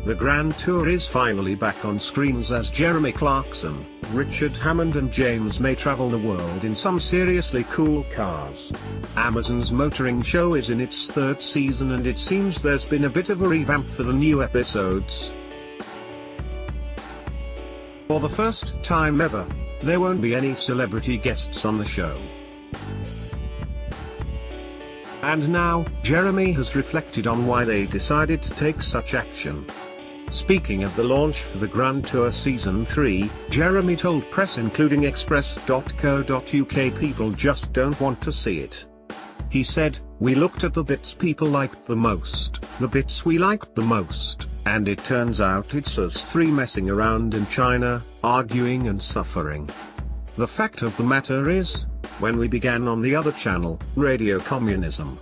The Grand Tour is finally back on screens as Jeremy Clarkson, Richard Hammond and James May travel the world in some seriously cool cars. Amazon's motoring show is in its third season and it seems there's been a bit of a revamp for the new episodes. For the first time ever, there won't be any celebrity guests on the show. And now, Jeremy has reflected on why they decided to take such action. Speaking of the launch for the Grand Tour Season 3, Jeremy told press including Express.co.uk people just don't want to see it. He said, "We looked at the bits people liked the most, the bits we liked the most, and it turns out it's us three messing around in China, arguing and suffering. The fact of the matter is, when we began on the other channel, Radio Communism,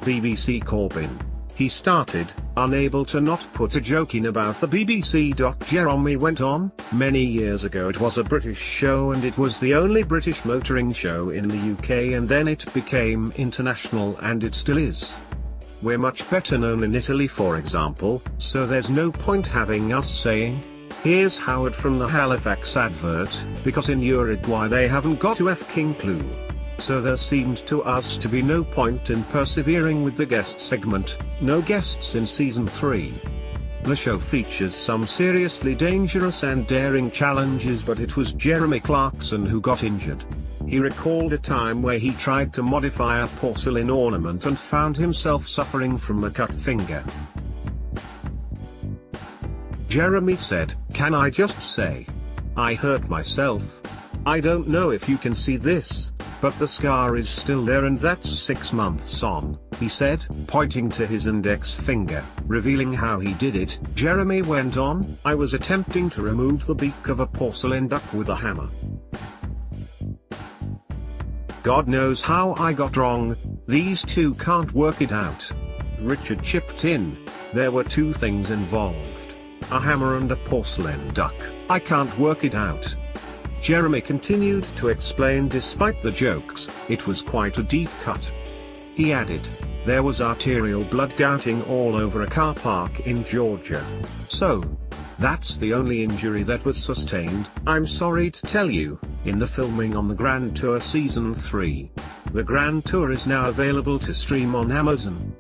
BBC Corbyn, he started, unable to not put a joke in about the BBC. Jeremy went on, many years ago it was a British show and it was the only British motoring show in the UK and then it became international and it still is. We're much better known in Italy for example, so there's no point having us saying, here's Howard from the Halifax advert, because in Uruguay they haven't got a f***ing clue. So there seemed to us to be no point in persevering with the guest segment, no guests in Season 3. The show features some seriously dangerous and daring challenges but it was Jeremy Clarkson who got injured. He recalled a time where he tried to modify a porcelain ornament and found himself suffering from a cut finger. Jeremy said, "Can I just say? I hurt myself. I don't know if you can see this, but the scar is still there and that's 6 months on," he said, pointing to his index finger, revealing how he did it. Jeremy went on, "I was attempting to remove the beak of a porcelain duck with a hammer. God knows how I got wrong, these two can't work it out." Richard chipped in, "There were two things involved. A hammer and a porcelain duck. I can't work it out." Jeremy continued to explain despite the jokes, it was quite a deep cut. He added, "There was arterial blood gouting all over a car park in Georgia. So, that's the only injury that was sustained, I'm sorry to tell you, in the filming on the Grand Tour Season 3. The Grand Tour is now available to stream on Amazon.